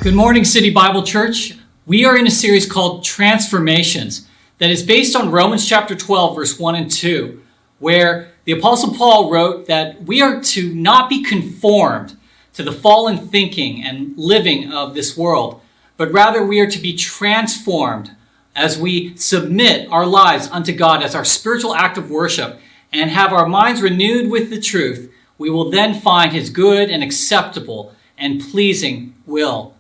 Good morning, City Bible Church. We are in a series called Transformations that is based on Romans chapter 12, verse 1 and 2, where the Apostle Paul wrote that we are to not be conformed to the fallen thinking and living of this world, but rather we are to be transformed as we submit our lives unto God as our spiritual act of worship and have our minds renewed with the truth. We will then find his good and acceptable and pleasing will.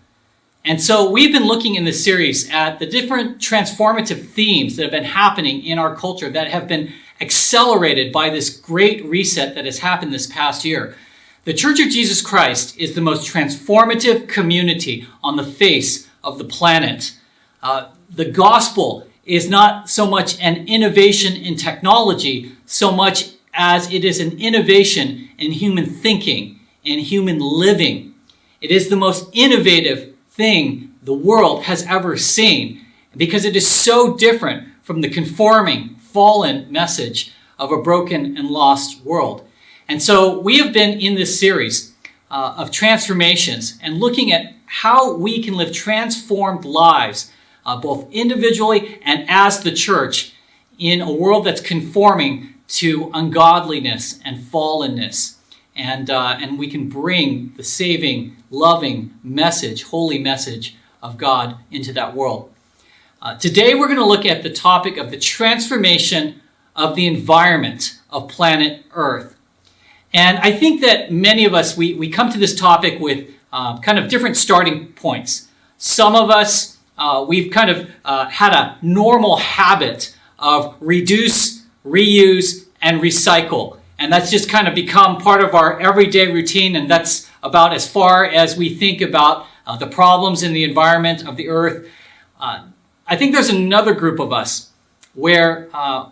And so we've been looking in this series at the different transformative themes that have been happening in our culture that have been accelerated by this great reset that has happened this past year. The Church of Jesus Christ is the most transformative community on the face of the planet. The gospel is not so much an innovation in technology, so much as it is an innovation in human thinking and human living. It is the most innovative thing the world has ever seen because it is so different from the conforming, fallen message of a broken and lost world. And so we have been in this series of transformations and looking at how we can live transformed lives, both individually and as the church, in a world that's conforming to ungodliness and fallenness. And we can bring the saving, loving message, holy message of God into that world. Today we're going to look at the topic of the transformation of the environment of planet Earth. And I think that many of us, we come to this topic with kind of different starting points. Some of us, we've kind of had a normal habit of reduce, reuse, and recycle. And that's just kind of become part of our everyday routine, and that's about as far as we think about the problems in the environment of the earth. I think there's another group of us where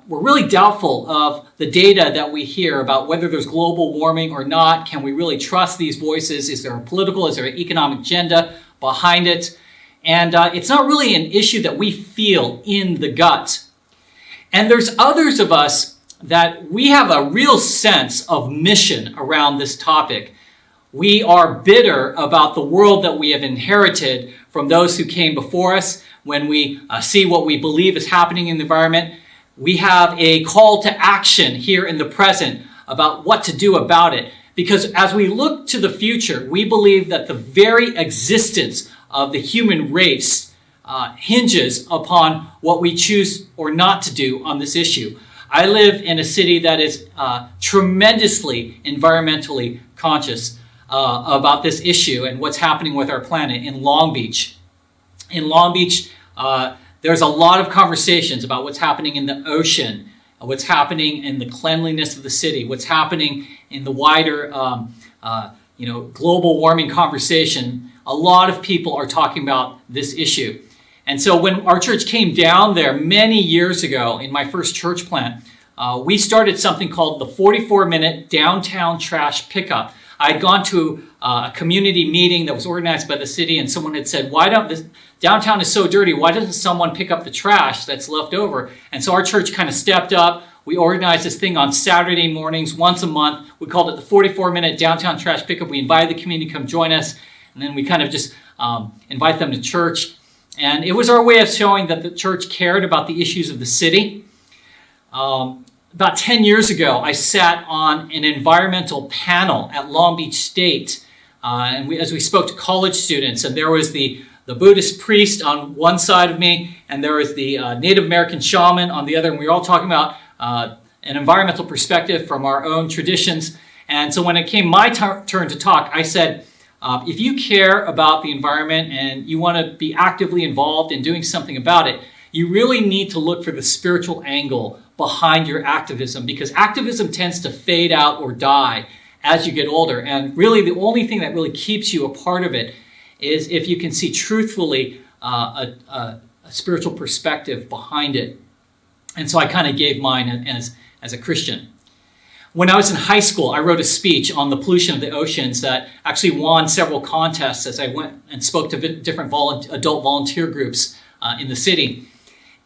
we're really doubtful of the data that we hear about whether there's global warming or not. Can we really trust these voices? Is there a political, is there an economic agenda behind it? And it's not really an issue that we feel in the gut. And there's others of us that we have a real sense of mission around this topic. We are bitter about the world that we have inherited from those who came before us. When we see what we believe is happening in the environment, we have a call to action here in the present about what to do about it. Because as we look to the future, we believe that the very existence of the human race hinges upon what we choose or not to do on this issue. I live in a city that is tremendously environmentally conscious about this issue and what's happening with our planet in Long Beach. In Long Beach, there's a lot of conversations about what's happening in the ocean, what's happening in the cleanliness of the city, what's happening in the wider global warming conversation. A lot of people are talking about this issue. And so when our church came down there many years ago in my first church plant, we started something called the 44-minute downtown trash pickup. I had gone to a community meeting that was organized by the city, and someone had said, downtown is so dirty, why doesn't someone pick up the trash that's left over? And so our church kind of stepped up. We organized this thing on Saturday mornings once a month. We called it the 44-minute downtown trash pickup. We invited the community to come join us, and then we kind of just invite them to church. And it was our way of showing that the church cared about the issues of the city. About 10 years ago, I sat on an environmental panel at Long Beach State. As we spoke to college students, and there was the Buddhist priest on one side of me, and there was the Native American shaman on the other, and we were all talking about an environmental perspective from our own traditions. And so when it came my turn to talk, I said, if you care about the environment and you want to be actively involved in doing something about it, you really need to look for the spiritual angle behind your activism, because activism tends to fade out or die as you get older. And really the only thing that really keeps you a part of it is if you can see truthfully a spiritual perspective behind it. And so I kind of gave mine as a Christian. When I was in high school, I wrote a speech on the pollution of the oceans that actually won several contests as I went and spoke to different adult volunteer groups in the city.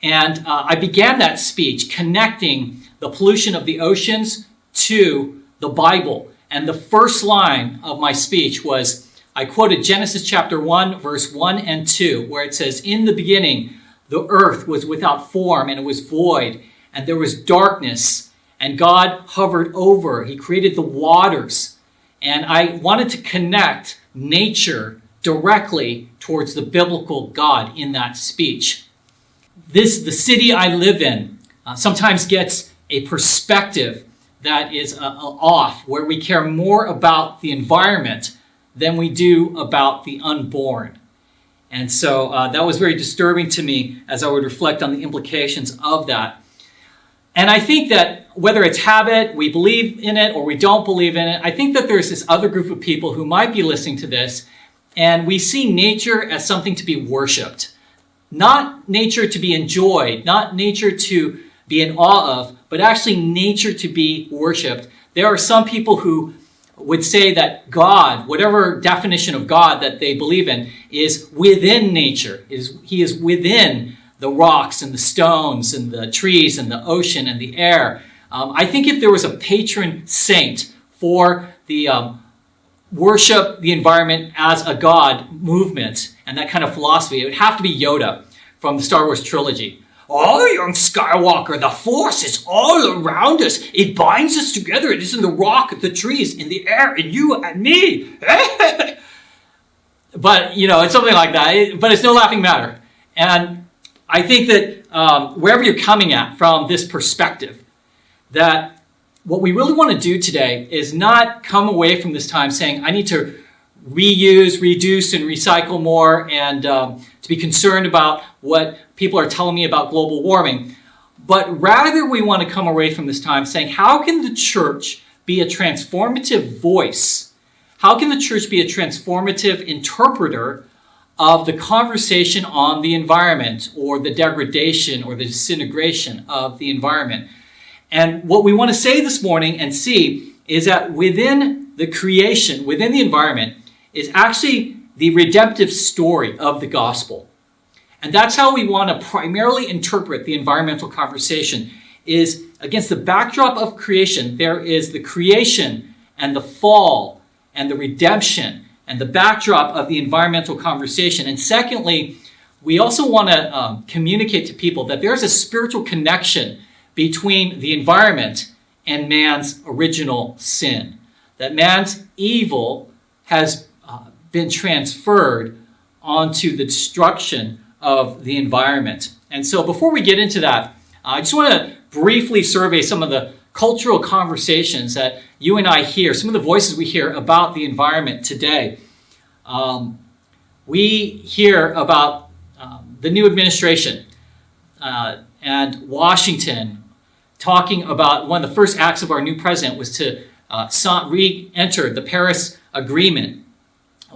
And I began that speech connecting the pollution of the oceans to the Bible. And the first line of my speech was, I quoted Genesis chapter 1, verse 1 and 2, where it says, "In the beginning, the earth was without form and it was void, and there was darkness, and God hovered over. He created the waters." And I wanted to connect nature directly towards the biblical God in that speech. The city I live in sometimes gets a perspective that is off, where we care more about the environment than we do about the unborn. And so that was very disturbing to me as I would reflect on the implications of that. And I think that whether it's habit, we believe in it, or we don't believe in it, I think that there's this other group of people who might be listening to this, and we see nature as something to be worshipped. Not nature to be enjoyed, not nature to be in awe of, but actually nature to be worshipped. There are some people who would say that God, whatever definition of God that they believe in, is within nature. He is within the rocks and the stones and the trees and the ocean and the air. I think if there was a patron saint for the worship the environment as a God movement and that kind of philosophy, it would have to be Yoda from the Star Wars trilogy. "Oh, young Skywalker, the Force is all around us. It binds us together. It is in the rock, the trees, in the air, in you and me." But, it's something like that. But it's no laughing matter. And I think that wherever you're coming at from this perspective, that what we really want to do today is not come away from this time saying, I need to reuse, reduce, and recycle more, and to be concerned about what people are telling me about global warming. But rather we want to come away from this time saying, how can the church be a transformative voice? How can the church be a transformative interpreter of the conversation on the environment, or the degradation or the disintegration of the environment? And what we want to say this morning and see is that within the creation, within the environment, is actually the redemptive story of the gospel. And that's how we want to primarily interpret the environmental conversation, is against the backdrop of creation. There is the creation and the fall and the redemption and the backdrop of the environmental conversation. And secondly, we also want to communicate to people that there's a spiritual connection between the environment and man's original sin. That man's evil has been transferred onto the destruction of the environment. And so before we get into that, I just want to briefly survey some of the cultural conversations that you and I hear, some of the voices we hear about the environment today. We hear about the new administration and Washington talking about one of the first acts of our new president was to re-enter the Paris Agreement.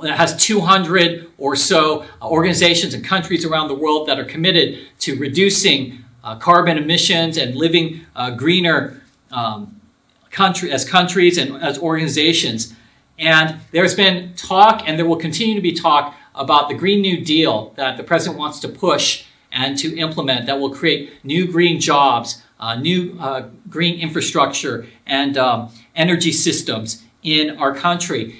That has 200 or so organizations and countries around the world that are committed to reducing carbon emissions and living greener as countries and as organizations. And there's been talk, and there will continue to be talk, about the Green New Deal that the president wants to push and to implement that will create new green jobs, new green infrastructure, and energy systems in our country.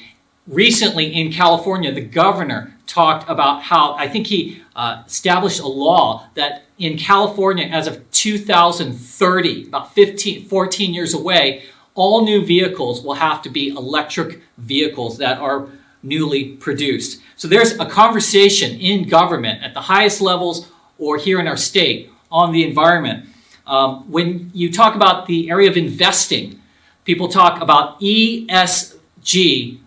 Recently in California, the governor talked about how, I think he established a law that in California, as of 2030, about 14 years away, all new vehicles will have to be electric vehicles that are newly produced. So there's a conversation in government at the highest levels or here in our state on the environment. When you talk about the area of investing, people talk about ESG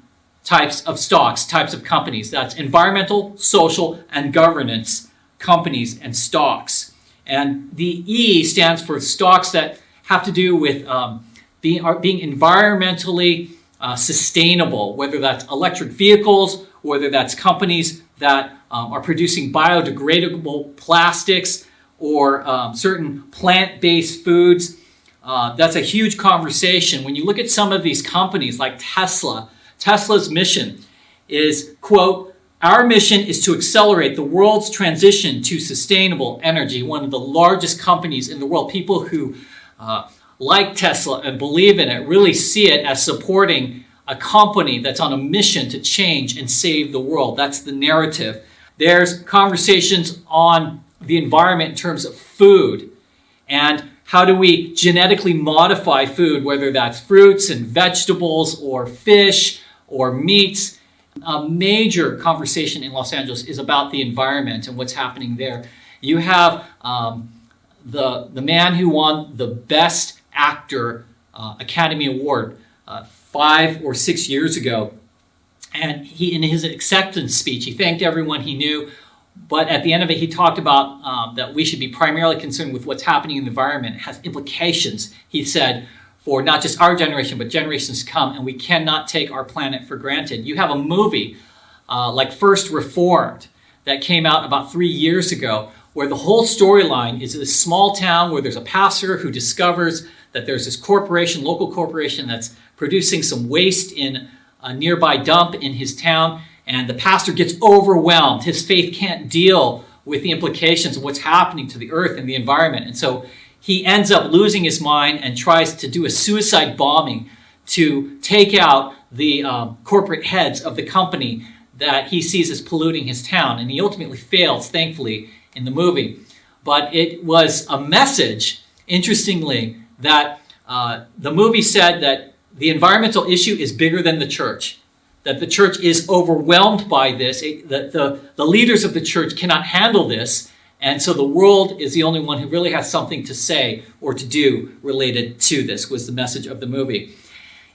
types of stocks, types of companies. That's environmental, social, and governance companies and stocks. And the E stands for stocks that have to do with being environmentally sustainable, whether that's electric vehicles, whether that's companies that are producing biodegradable plastics or certain plant-based foods. That's a huge conversation. When you look at some of these companies like Tesla, Tesla's mission is, quote, "Our mission is to accelerate the world's transition to sustainable energy." One of the largest companies in the world. People who like Tesla and believe in it really see it as supporting a company that's on a mission to change and save the world. That's the narrative. There's conversations on the environment in terms of food and how do we genetically modify food, whether that's fruits and vegetables or fish or meats. A major conversation in Los Angeles is about the environment and what's happening there. You have the man who won the Best Actor Academy Award 5 or 6 years ago. And he, in his acceptance speech, he thanked everyone he knew. But at the end of it, he talked about that we should be primarily concerned with what's happening in the environment. It has implications, he said, for not just our generation, but generations to come. And we cannot take our planet for granted. You have a movie like First Reformed that came out about 3 years ago, where the whole storyline is this small town where there's a pastor who discovers that there's this corporation, local corporation, that's producing some waste in a nearby dump in his town. And the pastor gets overwhelmed. His faith can't deal with the implications of what's happening to the earth and the environment. And so he ends up losing his mind and tries to do a suicide bombing to take out the corporate heads of the company that he sees as polluting his town. And he ultimately fails, thankfully, in the movie. But it was a message, interestingly, that the movie said that the environmental issue is bigger than the church. That the church is overwhelmed by this, that the leaders of the church cannot handle this, and so the world is the only one who really has something to say or to do related to this, was the message of the movie.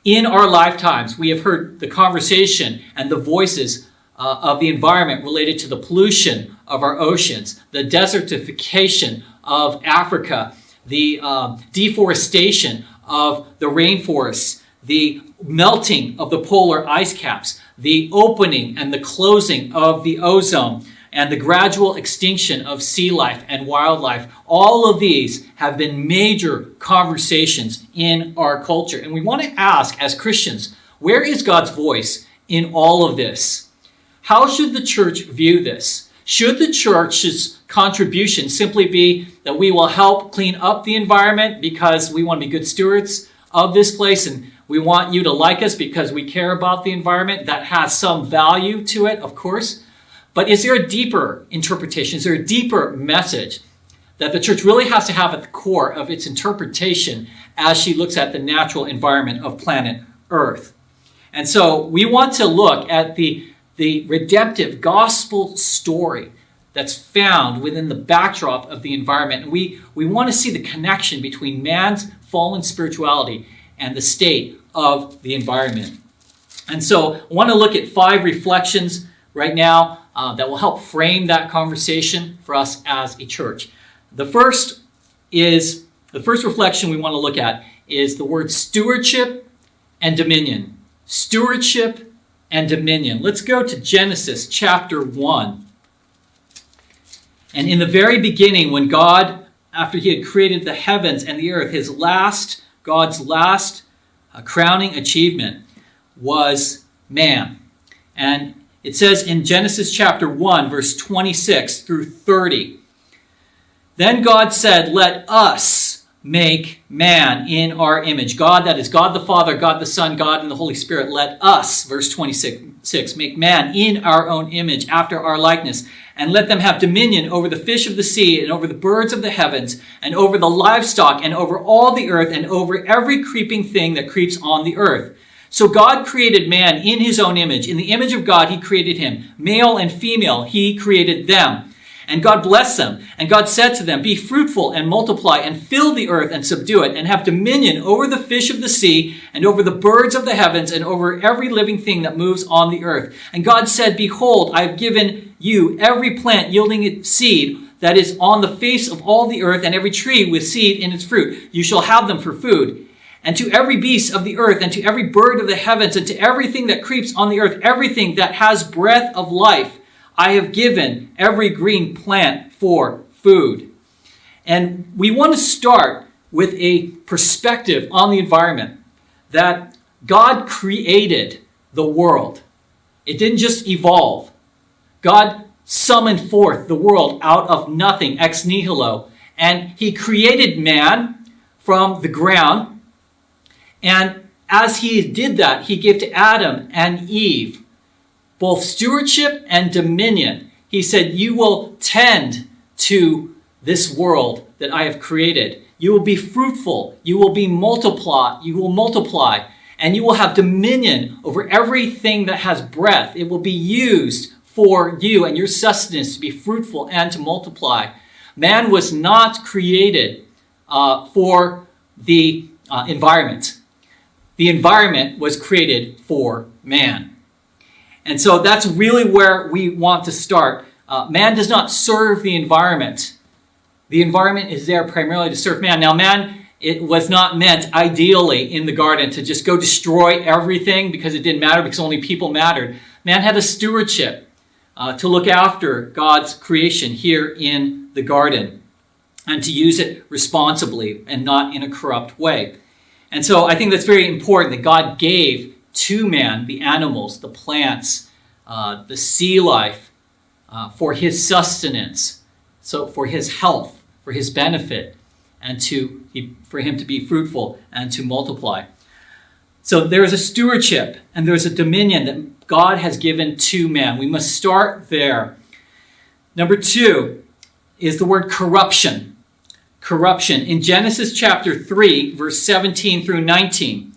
In our lifetimes, we have heard the conversation and the voices of the environment related to the pollution of our oceans, the desertification of Africa, the deforestation of the rainforests, the melting of the polar ice caps, the opening and the closing of the ozone, and the gradual extinction of sea life and wildlife. All of these have been major conversations in our culture. And we want to ask, as Christians, where is God's voice in all of this? How should the church view this? Should the church's contribution simply be that we will help clean up the environment because we want to be good stewards of this place, and we want you to like us because we care about the environment? That has some value to it, of course. But is there a deeper interpretation? Is there a deeper message that the church really has to have at the core of its interpretation as she looks at the natural environment of planet Earth? And so we want to look at the redemptive gospel story that's found within the backdrop of the environment. And we want to see the connection between man's fallen spirituality and the state of the environment. And so I want to look at 5 reflections right now that will help frame that conversation for us as a church. The first reflection we want to look at is the word stewardship and dominion. Stewardship and dominion. Let's go to Genesis chapter 1. And in the very beginning, when God, after he had created the heavens and the earth, God's last crowning achievement was man. And it says in Genesis chapter 1, verse 26 through 30, "Then God said, 'Let us make man in our image.'" God, that is God the Father, God the Son, God and the Holy Spirit. "Let us," verse 26, "make man in our own image, after our likeness, and let them have dominion over the fish of the sea, and over the birds of the heavens, and over the livestock, and over all the earth, and over every creeping thing that creeps on the earth." So God created man in his own image. In the image of God, he created him. Male and female, he created them. And God blessed them. And God said to them, "Be fruitful and multiply and fill the earth and subdue it, and have dominion over the fish of the sea and over the birds of the heavens and over every living thing that moves on the earth." And God said, "Behold, I have given you every plant yielding its seed that is on the face of all the earth, and every tree with seed in its fruit. You shall have them for food. And to every beast of the earth, and to every bird of the heavens, and to everything that creeps on the earth, everything that has breath of life, I have given every green plant for food." And we want to start with a perspective on the environment that God created the world. It didn't just evolve. God summoned forth the world out of nothing, ex nihilo, and he created man from the ground. And as he did that, he gave to Adam and Eve both stewardship and dominion. He said, you will tend to this world that I have created. You will be fruitful. You will multiply, and you will have dominion over everything that has breath. It will be used for you and your sustenance to be fruitful and to multiply. Man was not created for the environment. The environment was created for man. And so that's really where we want to start. Man does not serve the environment. The environment is there primarily to serve man. Now, man, it was not meant ideally in the garden to just go destroy everything because it didn't matter, because only people mattered. Man had a stewardship to look after God's creation here in the garden and to use it responsibly and not in a corrupt way. And so I think that's very important that God gave to man the animals, the plants, the sea life for his sustenance, so for his health, for his benefit, and for him to be fruitful and to multiply. So there is a stewardship and there is a dominion that God has given to man. We must start there. Number 2 is the word corruption. Corruption. In Genesis chapter 3, verse 17 through 19,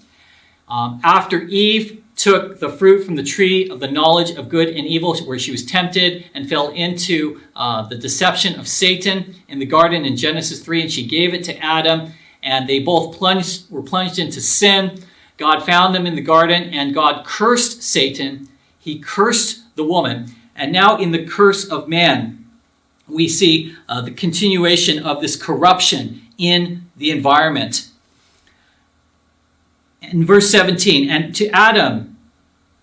after Eve took the fruit from the tree of the knowledge of good and evil, where she was tempted and fell into the deception of Satan in the garden in Genesis 3, and she gave it to Adam, and they both were plunged into sin. God found them in the garden, and God cursed Satan. He cursed the woman. And now in the curse of man, we see the continuation of this corruption in the environment. In verse 17, and to Adam,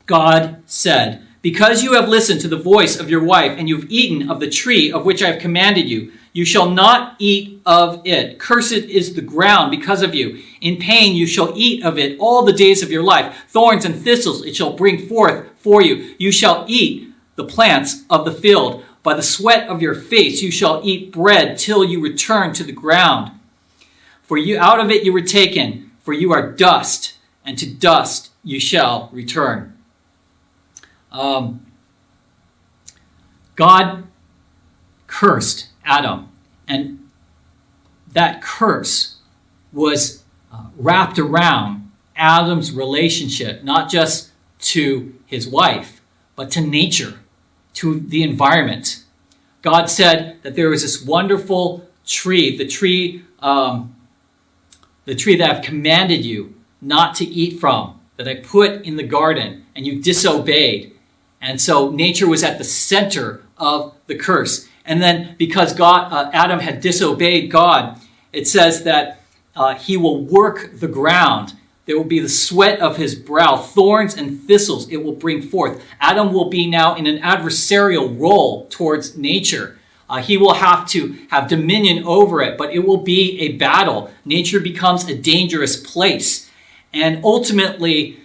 God said, because you have listened to the voice of your wife, and you have eaten of the tree of which I have commanded you, you shall not eat of it. Cursed is the ground because of you. In pain you shall eat of it all the days of your life. Thorns and thistles it shall bring forth for you. You shall eat the plants of the field. By the sweat of your face you shall eat bread till you return to the ground. For you out of it you were taken, for you are dust, and to dust you shall return. God cursed Adam, and that curse was wrapped around Adam's relationship, not just to his wife, but to nature, to the environment. God said that there was this wonderful tree, the tree that I've commanded you not to eat from, that I put in the garden, and you disobeyed. And so nature was at the center of the curse. And then because Adam had disobeyed God, it says that he will work the ground. There will be the sweat of his brow, thorns and thistles it will bring forth. Adam will be now in an adversarial role towards nature. He will have to have dominion over it, but it will be a battle. Nature becomes a dangerous place. And ultimately,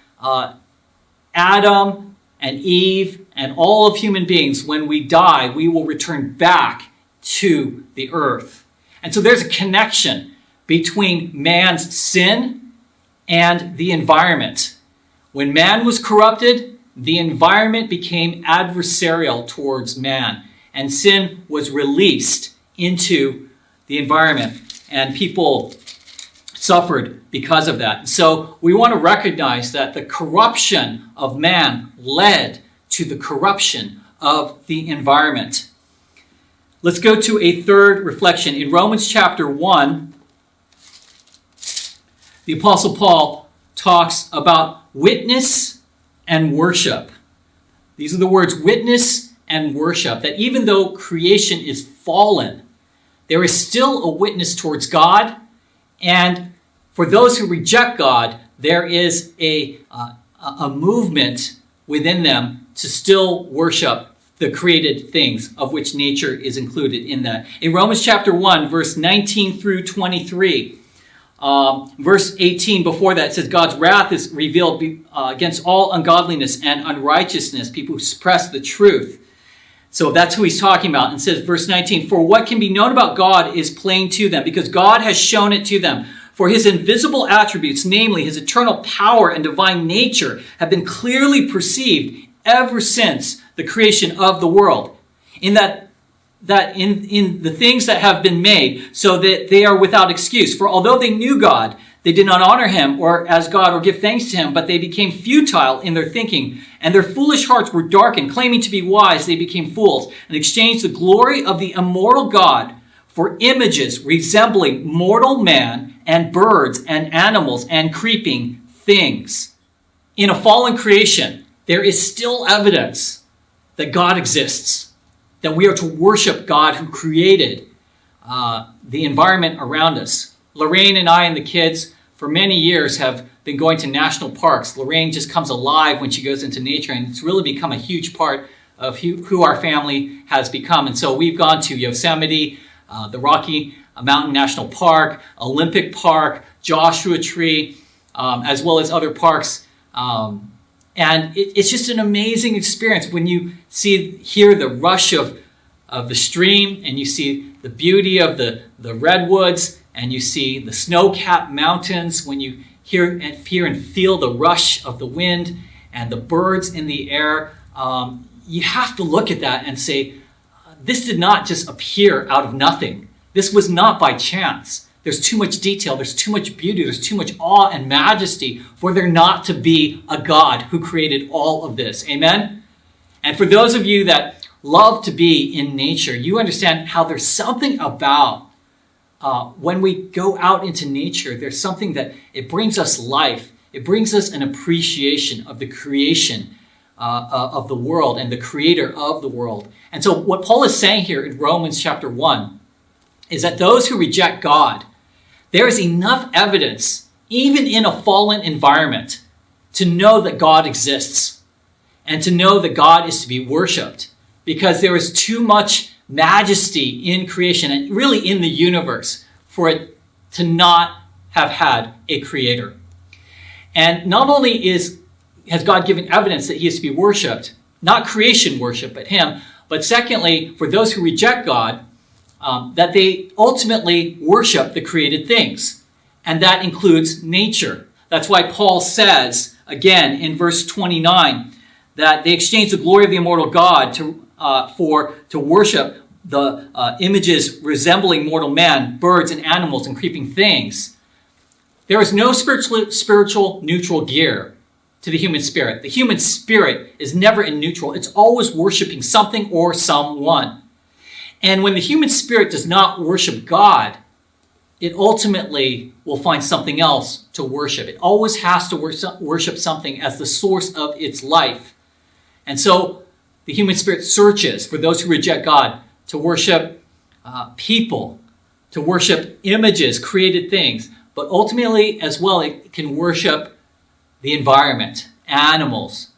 Adam and Eve and all of human beings, when we die, we will return back to the earth. And so there's a connection between man's sin and the environment. When man was corrupted, the environment became adversarial towards man, and sin was released into the environment, and people suffered because of that. So we want to recognize that the corruption of man led to the corruption of the environment. Let's go to a third reflection. In Romans chapter 1, the Apostle Paul talks about witness and worship. These are the words witness and worship, that even though creation is fallen, there is still a witness towards God. And for those who reject God, there is a movement within them to still worship the created things, of which nature is included in that. In Romans chapter 1, verse 19 through 23, verse 18 before that, it says, God's wrath is revealed against all ungodliness and unrighteousness, people who suppress the truth. So that's who he's talking about. And says, verse 19, for what can be known about God is plain to them, because God has shown it to them. For his invisible attributes, namely his eternal power and divine nature, have been clearly perceived ever since the creation of the world, in that in the things that have been made, so that they are without excuse. For although they knew God, they did not honor him or as God or give thanks to him, but they became futile in their thinking, and their foolish hearts were darkened. Claiming to be wise, they became fools, and exchanged the glory of the immortal God for images resembling mortal man and birds and animals and creeping things. In a fallen creation, there is still evidence that God exists, that we are to worship God who created the environment around us. Lorraine and I and the kids for many years have been going to national parks. Lorraine just comes alive when she goes into nature, and it's really become a huge part of who our family has become. And so we've gone to Yosemite, the Rocky Mountain National Park, Olympic Park, Joshua Tree, as well as other parks. And it's just an amazing experience when you hear the rush of the stream, and you see the beauty of the redwoods, and you see the snow-capped mountains, when you hear and feel the rush of the wind and the birds in the air. You have to look at that and say, this did not just appear out of nothing. This was not by chance. There's too much detail, there's too much beauty, there's too much awe and majesty for there not to be a God who created all of this. Amen? And for those of you that love to be in nature, you understand how there's something about when we go out into nature, there's something that it brings us life. It brings us an appreciation of the creation of the world and the creator of the world. And so what Paul is saying here in Romans chapter 1 is that those who reject God, there is enough evidence, even in a fallen environment, to know that God exists and to know that God is to be worshipped, because there is too much majesty in creation and really in the universe for it to not have had a creator. And not only has God given evidence that he is to be worshipped, not creation worship, but him, but secondly, for those who reject God, that they ultimately worship the created things. And that includes nature. That's why Paul says, again, in verse 29, that they exchange the glory of the immortal God to worship the images resembling mortal man, birds and animals and creeping things. There is no spiritual neutral gear to the human spirit. The human spirit is never in neutral. It's always worshiping something or someone. And when the human spirit does not worship God, it ultimately will find something else to worship. It always has to worship something as the source of its life. And so the human spirit searches for those who reject God to worship people, to worship images, created things. But ultimately, as well, it can worship the environment, animals,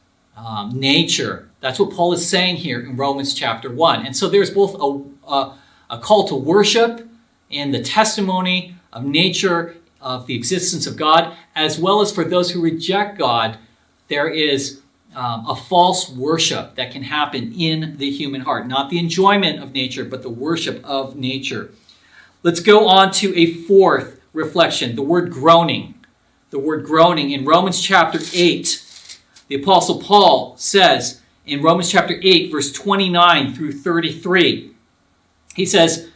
nature. That's what Paul is saying here in Romans chapter 1. And so there's both a call to worship in the testimony of nature, of the existence of God, as well as for those who reject God, there is a false worship that can happen in the human heart. Not the enjoyment of nature, but the worship of nature. Let's go on to a fourth reflection, the word groaning. The word groaning in Romans chapter 8. The Apostle Paul says in Romans chapter 8, verse 29 through 33, he says,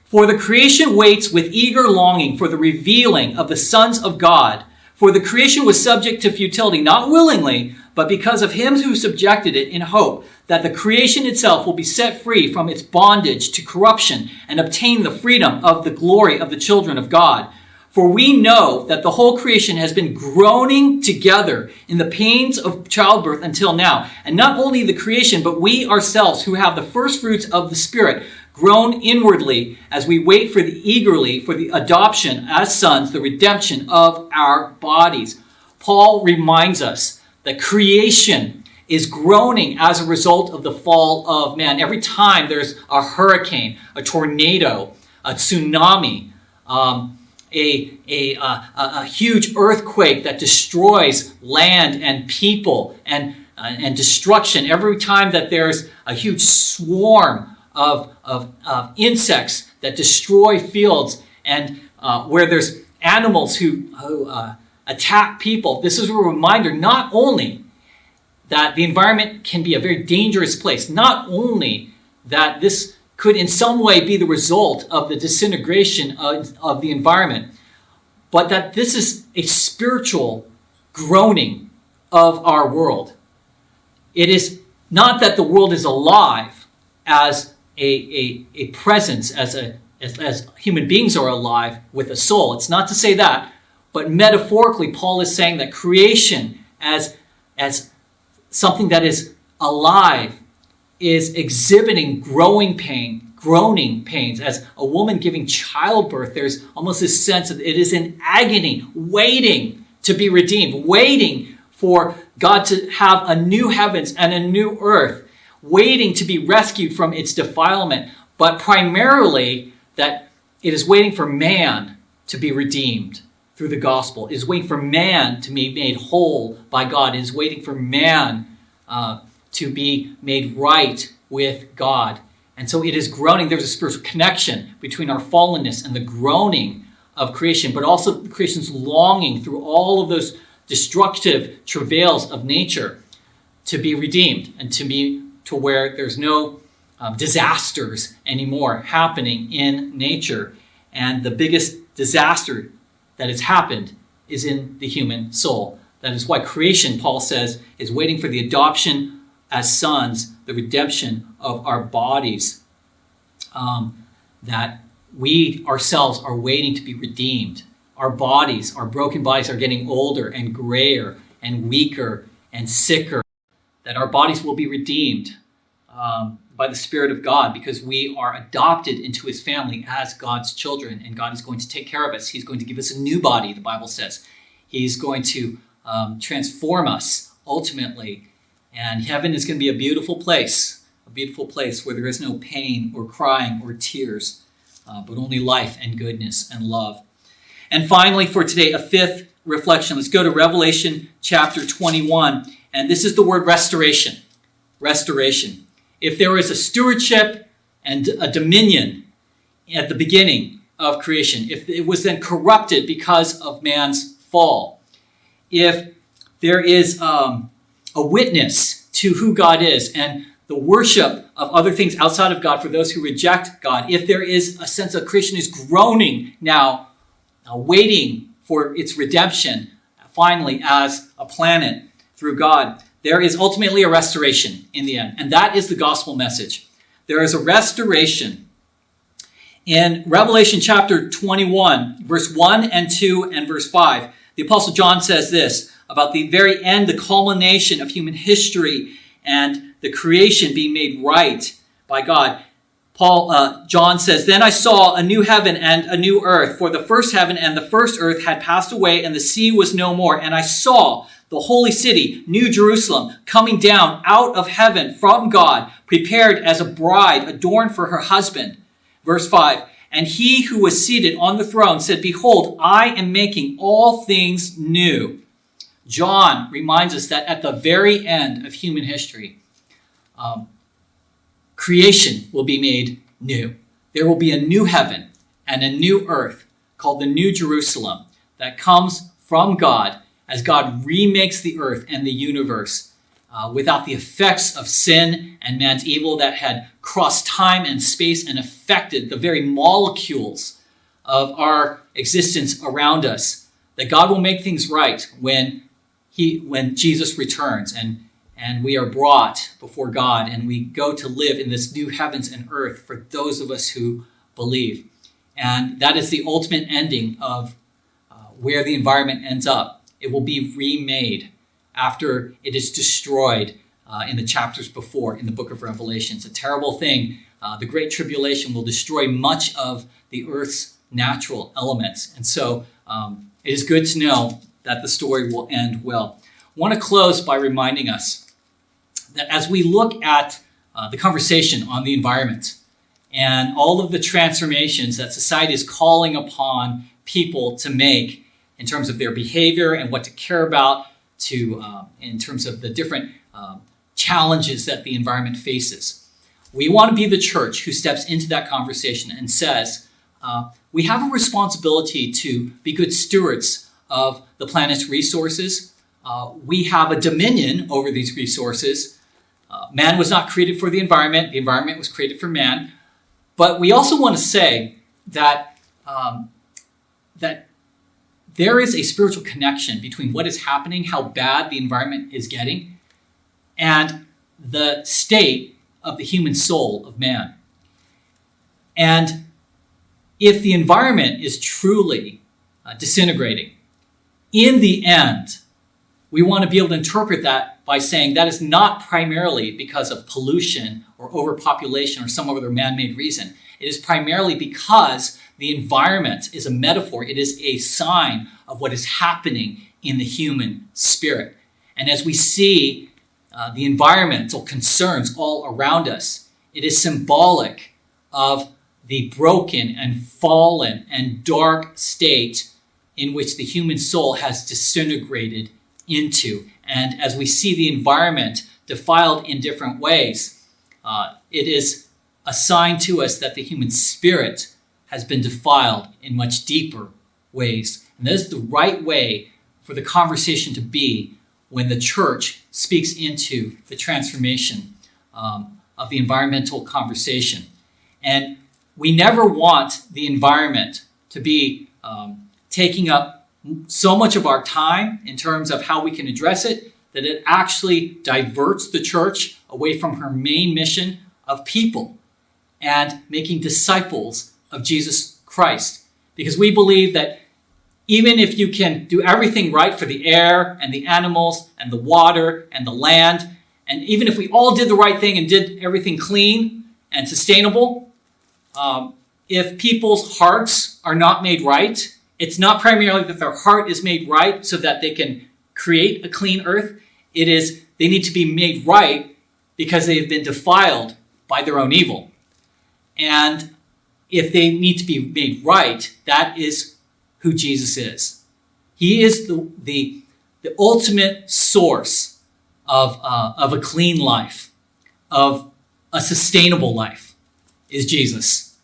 "For the creation waits with eager longing for the revealing of the sons of God. For the creation was subject to futility, not willingly, but because of him who subjected it, in hope that the creation itself will be set free from its bondage to corruption and obtain the freedom of the glory of the children of God. For we know that the whole creation has been groaning together in the pains of childbirth until now. And not only the creation, but we ourselves who have the first fruits of the Spirit groan inwardly as we wait eagerly for the adoption as sons, the redemption of our bodies." Paul reminds us that creation is groaning as a result of the fall of man. Every time there's a hurricane, a tornado, a tsunami, a huge earthquake that destroys land and people and destruction. Every time that there's a huge swarm of insects that destroy fields, and where there's animals who attack people. This is a reminder not only that the environment can be a very dangerous place, not only that this could in some way be the result of the disintegration of the environment, but that this is a spiritual groaning of our world. It is not that the world is alive as a presence, as human beings are alive with a soul. It's not to say that, but metaphorically, Paul is saying that creation as something that is alive is exhibiting groaning pains. As a woman giving childbirth, there's almost this sense that it is in agony, waiting to be redeemed, waiting for God to have a new heavens and a new earth, waiting to be rescued from its defilement, but primarily that it is waiting for man to be redeemed through the gospel. It is waiting for man to be made whole by God. It is waiting for man to be made right with God. And so it is groaning. There's a spiritual connection between our fallenness and the groaning of creation, but also creation's longing through all of those destructive travails of nature to be redeemed and to where there's no disasters anymore happening in nature. And the biggest disaster that has happened is in the human soul. That is why creation, Paul says, is waiting for the adoption as sons, the redemption of our bodies, that we ourselves are waiting to be redeemed. Our bodies, our broken bodies, are getting older and grayer and weaker and sicker, that our bodies will be redeemed by the Spirit of God because we are adopted into his family as God's children, and God is going to take care of us. He's going to give us a new body, the Bible says. He's going to transform us ultimately, and heaven is going to be a beautiful place where there is no pain or crying or tears, but only life and goodness and love. And finally, for today, a fifth reflection. Let's go to Revelation chapter 21, and this is the word restoration. Restoration. If there was a stewardship and a dominion at the beginning of creation, if it was then corrupted because of man's fall, if there is a witness to who God is and the worship of other things outside of God for those who reject God, if there is a sense of creation is groaning now, waiting for its redemption, finally as a planet through God, there is ultimately a restoration in the end. And that is the gospel message. There is a restoration. In Revelation chapter 21, verse 1 and 2 and verse 5, the Apostle John says this about the very end, the culmination of human history and the creation being made right by God. John says, "Then I saw a new heaven and a new earth, for the first heaven and the first earth had passed away, and the sea was no more. And I saw the holy city, New Jerusalem, coming down out of heaven from God, prepared as a bride adorned for her husband." Verse 5, "And he who was seated on the throne said, 'Behold, I am making all things new.'" John reminds us that at the very end of human history, creation will be made new. There will be a new heaven and a new earth called the New Jerusalem that comes from God as God remakes the earth and the universe without the effects of sin and man's evil that had crossed time and space and affected the very molecules of our existence around us. That God will make things right when Jesus returns and we are brought before God and we go to live in this new heavens and earth for those of us who believe. And that is the ultimate ending of where the environment ends up. It will be remade after it is destroyed in the chapters before in the book of Revelation. It's a terrible thing. The Great Tribulation will destroy much of the earth's natural elements. And so it is good to know that the story will end well. I want to close by reminding us that as we look at the conversation on the environment and all of the transformations that society is calling upon people to make in terms of their behavior and what to care about, in terms of the different challenges that the environment faces, we want to be the church who steps into that conversation and says, we have a responsibility to be good stewards of the planet's resources. We have a dominion over these resources. Man was not created for the environment was created for man. But we also want to say that that there is a spiritual connection between what is happening, how bad the environment is getting, and the state of the human soul of man. And if the environment is truly disintegrating, in the end, we want to be able to interpret that by saying that is not primarily because of pollution or overpopulation or some other man-made reason. It is primarily because the environment is a metaphor. It is a sign of what is happening in the human spirit. And as we see the environmental concerns all around us, it is symbolic of the broken and fallen and dark state in which the human soul has disintegrated into. And as we see the environment defiled in different ways, it is a sign to us that the human spirit has been defiled in much deeper ways. And that is the right way for the conversation to be when the church speaks into the transformation of the environmental conversation. And we never want the environment to be taking up so much of our time in terms of how we can address it that it actually diverts the church away from her main mission of people and making disciples of Jesus Christ. Because we believe that even if you can do everything right for the air and the animals and the water and the land, and even if we all did the right thing and did everything clean and sustainable, if people's hearts are not made right, it's not primarily that their heart is made right so that they can create a clean earth. It is they need to be made right because they have been defiled by their own evil. And if they need to be made right, that is who Jesus is. He is the ultimate source of a clean life, of a sustainable life, is Jesus.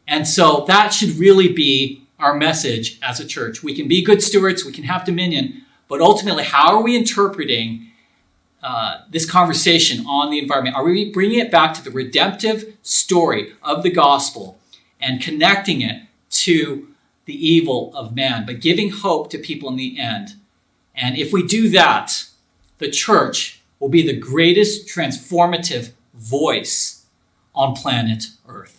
And so that should really be our message as a church. We can be good stewards, we can have dominion, but ultimately, how are we interpreting this conversation on the environment? Are we bringing it back to the redemptive story of the gospel and connecting it to the evil of man, but giving hope to people in the end? And if we do that, the church will be the greatest transformative voice on planet Earth.